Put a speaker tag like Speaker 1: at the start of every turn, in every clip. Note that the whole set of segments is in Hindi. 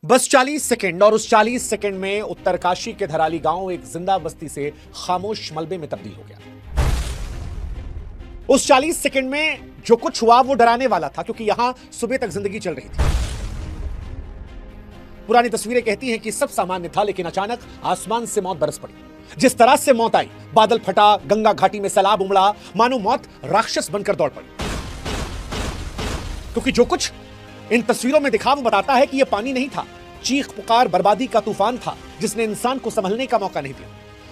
Speaker 1: बस 40 सेकंड और उस 40 सेकंड में उत्तरकाशी के धराली गांव एक जिंदा बस्ती से खामोश मलबे में तब्दील हो गया। उस 40 सेकंड में जो कुछ हुआ वो डराने वाला था, क्योंकि यहां सुबह तक जिंदगी चल रही थी। पुरानी तस्वीरें कहती हैं कि सब सामान्य था, लेकिन अचानक आसमान से मौत बरस पड़ी। जिस तरह से मौत आई, बादल फटा, गंगा घाटी में सैलाब उमड़ा, मानो मौत राक्षस बनकर दौड़ पड़ी। क्योंकि जो कुछ इन तस्वीरों में दिखा वो बताता है कि यह पानी नहीं था, चीख पुकार बर्बादी का तूफान था, जिसने इंसान को संभलने का मौका नहीं दिया।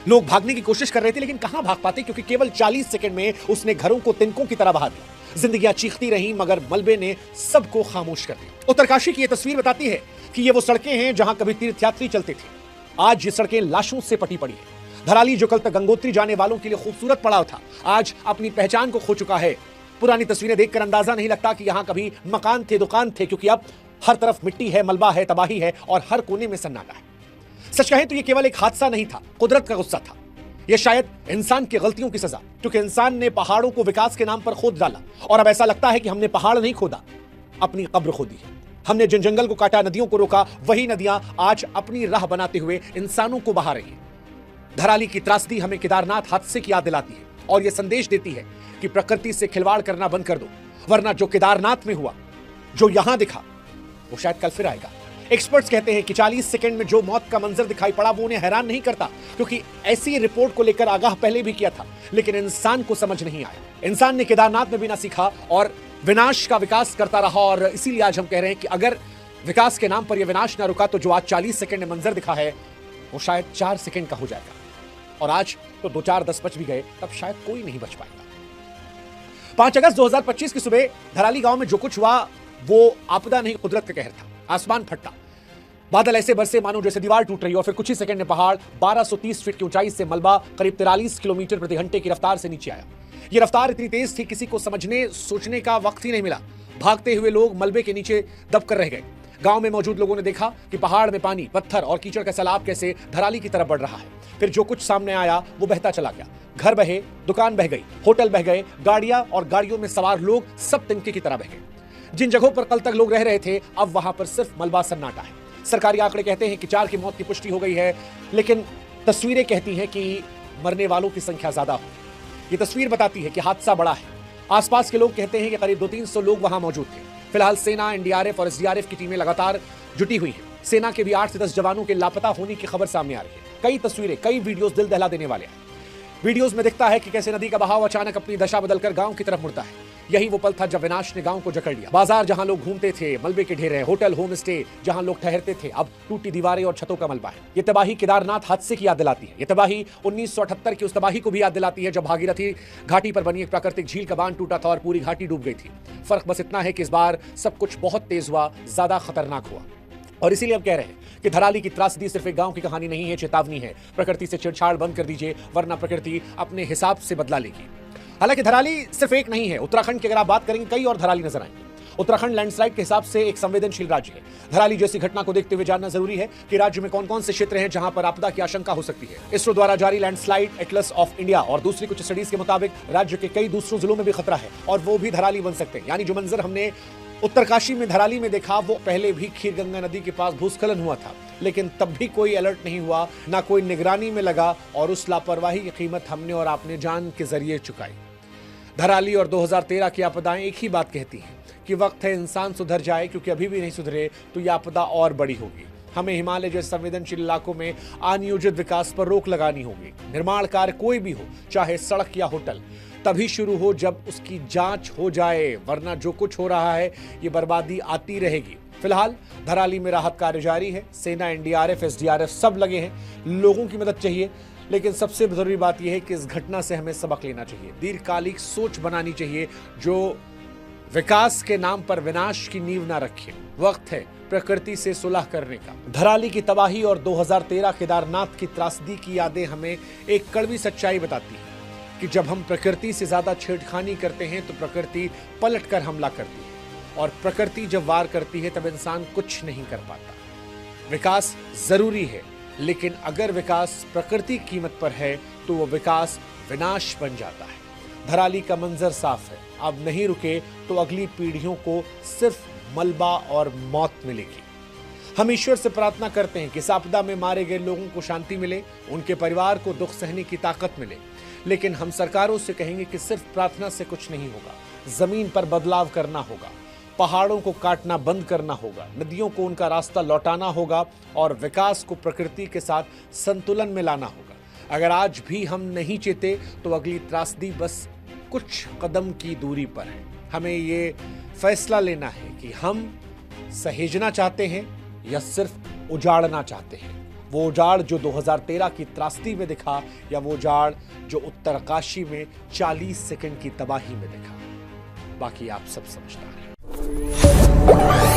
Speaker 1: लोग भागने की कोशिश कर रहे थे, लेकिन कहां भाग पाते, क्योंकि केवल 40 सेकंड में उसने घरों को तिनकों की तरह बहा दिया। जिंदगियां चीखती रहीं, मगर मलबे ने सबको खामोश कर दिया। उत्तरकाशी की यह तस्वीर बताती है कि ये वो सड़कें हैं जहां कभी तीर्थयात्री चलते थे। आज ये सड़कें लाशों से पटी पड़ी है। धराली जो कल तक गंगोत्री जाने वालों के लिए खूबसूरत पड़ाव था, आज अपनी पहचान को खो चुका है। पुरानी तस्वीरें देखकर अंदाजा नहीं लगता कि यहां कभी मकान थे, दुकान थे, क्योंकि अब हर तरफ मिट्टी है, मलबा है, तबाही है और हर कोने में सन्नाटा है। सच कहें तो यह केवल एक हादसा नहीं था, कुदरत का गुस्सा था। यह शायद इंसान की गलतियों की सजा, क्योंकि इंसान ने पहाड़ों को विकास के नाम पर खोद डाला और अब ऐसा लगता है कि हमने पहाड़ नहीं खोदा, अपनी कब्र खोदी है। हमने जिन जंगल को काटा, नदियों को रोका, वही नदियां आज अपनी राह बनाते हुए इंसानों को बहा रही हैं। धराली की त्रासदी हमें केदारनाथ हादसे की याद दिलाती है और यह संदेश देती है कि प्रकृति से खिलवाड़ करना बंद कर दो, वरना जो केदारनाथ में हुआ, जो यहां दिखा, वो शायद कल फिर आएगा। एक्सपर्ट्स कहते हैं कि 40 सेकंड में जो मौत का मंजर दिखाई पड़ा वो उन्हें हैरान नहीं करता, क्योंकि ऐसी रिपोर्ट को लेकर आगाह पहले भी किया था, लेकिन इंसान को समझ नहीं आया। इंसान ने केदारनाथ में भी ना सीखा और विनाश का विकास करता रहा। और इसीलिए आज हम कह रहे हैं कि अगर विकास के नाम पर यह विनाश ना रुका, तो जो आज 40 सेकंड में मंजर दिखा है वो शायद 4 सेकंड का हो जाएगा। और आज तो 2, 4, 10 बच भी गए, तब शायद कोई नहीं बच पाएगा। 5 अगस्त 2025 की सुबह धराली गांव में जो कुछ हुआ वो आपदा नहीं, कुदरत का कहर था। आसमान फटा, बादल ऐसे बरसे मानो जैसे दीवार टूट रही हो। फिर कुछ ही सेकंड में पहाड़ 1230 फीट की ऊंचाई से मलबा करीब 43 किलोमीटर प्रति घंटे की रफ्तार से नीचे आया। यह रफ्तार इतनी तेज थी, किसी को समझने सोचने का वक्त ही नहीं मिला। भागते हुए लोग मलबे के नीचे दबकर रह गए। गांव में मौजूद लोगों ने देखा कि पहाड़ में पानी, पत्थर और कीचड़ का सैलाब कैसे धराली की तरफ बढ़ रहा है। फिर जो कुछ सामने आया वो बहता चला गया। घर बहे, दुकान बह गई, होटल बह गए, गाड़ियां और गाड़ियों में सवार लोग सब तिनके की तरह बह गए। जिन जगहों पर कल तक लोग रह रहे थे, अब वहां पर सिर्फ मलबा सन्नाटा है। सरकारी आंकड़े कहते हैं कि 4 की मौत की पुष्टि हो गई है, लेकिन तस्वीरें कहती हैं कि मरने वालों की संख्या ज्यादा हो। ये तस्वीर बताती है कि हादसा बड़ा है। आसपास के लोग कहते हैं कि करीब 200-300 लोग वहां मौजूद थे। फिलहाल सेना, एनडीआरएफ और एसडीआरएफ की टीमें लगातार जुटी हुई हैं। सेना के भी 8 से 10 जवानों के लापता होने की खबर सामने आ रही है। कई तस्वीरें, कई वीडियोस दिल दहला देने वाले हैं। वीडियोस में दिखता है कि कैसे नदी का बहाव अचानक अपनी दशा बदलकर गांव की तरफ मुड़ता है। यही वो पल था जब विनाश ने गांव को जकड़ लिया। बाजार जहां लोग घूमते थे, मलबे के ढेर हैं। होटल, होम स्टे जहां लोग ठहरते थे, अब टूटी दीवारें और छतों का मलबा है। ये तबाही केदारनाथ हादसे की याद दिलाती है। ये तबाही 1978 की उस तबाही को भी याद दिलाती है, जब भागीरथी घाटी पर बनी एक प्राकृतिक झील का बांध टूटा था और पूरी घाटी डूब गई थी। फर्क बस इतना है कि इस बार सब कुछ बहुत तेज हुआ, ज्यादा खतरनाक हुआ। और इसीलिए हम कह रहे हैं कि धराली की त्रासदी सिर्फ एक गांव की कहानी नहीं है, चेतावनी है। प्रकृति से छेड़छाड़ बंद कर दीजिए, वरना प्रकृति अपने हिसाब से बदला लेगी। हालांकि धराली सिर्फ एक नहीं है। उत्तराखंड की अगर आप बात करेंगे, कई और धराली नजर आएंगे। उत्तराखंड लैंडस्लाइड के हिसाब से एक संवेदनशील राज्य है। धराली जैसी घटना को देखते हुए जानना जरूरी है कि राज्य में कौन कौन से क्षेत्र हैं जहां पर आपदा की आशंका हो सकती है। इसरो द्वारा जारी लैंडस्लाइड एटलस ऑफ इंडिया और दूसरी कुछ स्टडीज के मुताबिक राज्य के कई दूसरों जिलों में भी खतरा है, और वो भी धराली बन सकते हैं। यानी जो मंजर हमने उत्तरकाशी में धराली में देखा, वो पहले भी खीरगंगा नदी के पास भूस्खलन हुआ था, लेकिन तब भी कोई अलर्ट नहीं हुआ, ना कोई निगरानी में लगा, और उस लापरवाही की कीमत हमने और आपने जान के जरिए चुकाई। धराली और 2013 की आपदाएं एक ही बात कहती हैं कि वक्त है इंसान सुधर जाए, क्योंकि अभी भी नहीं सुधरे तो यह आपदा और बड़ी होगी। हमें हिमालय जैसे संवेदनशील इलाकों में अनियोजित विकास पर रोक लगानी होगी। निर्माण कार्य कोई भी हो, चाहे सड़क या होटल, तभी शुरू हो जब उसकी जांच हो जाए, वरना जो कुछ हो रहा है ये बर्बादी आती रहेगी। फिलहाल धराली में राहत कार्य जारी है। सेना, एनडीआरएफ, एसडीआरएफ सब लगे हैं। लोगों की मदद चाहिए, लेकिन सबसे जरूरी बात यह है कि इस घटना से हमें सबक लेना चाहिए। दीर्घकालिक सोच बनानी चाहिए जो विकास के नाम पर विनाश की नींव ना रखे। वक्त है प्रकृति से सुलह करने का। धराली की तबाही और 2013 केदारनाथ की त्रासदी की यादें हमें एक कड़वी सच्चाई बताती है कि जब हम प्रकृति से ज्यादा छेड़खानी करते हैं तो प्रकृति पलट कर हमला करती है, और प्रकृति जब वार करती है तब इंसान कुछ नहीं कर पाता। विकास जरूरी है, लेकिन अगर विकास प्रकृति की कीमत पर है तो वो विकास विनाश बन जाता है। धराली का मंजर साफ है, अब नहीं रुके तो अगली पीढ़ियों को सिर्फ मलबा और मौत मिलेगी। हम ईश्वर से प्रार्थना करते हैं कि इस आपदा में मारे गए लोगों को शांति मिले, उनके परिवार को दुख सहने की ताकत मिले। लेकिन हम सरकारों से कहेंगे कि सिर्फ प्रार्थना से कुछ नहीं होगा। जमीन पर बदलाव करना होगा, पहाड़ों को काटना बंद करना होगा, नदियों को उनका रास्ता लौटाना होगा और विकास को प्रकृति के साथ संतुलन में लाना होगा। अगर आज भी हम नहीं चेते तो अगली त्रासदी बस कुछ कदम की दूरी पर है। हमें ये फैसला लेना है कि हम सहेजना चाहते हैं या सिर्फ उजाड़ना चाहते हैं। वो उजाड़ जो 2013 की त्रासदी में दिखा या वो उजाड़ जो उत्तरकाशी में 40 सेकंड की तबाही में दिखा। बाकी आप सब समझदार हैं।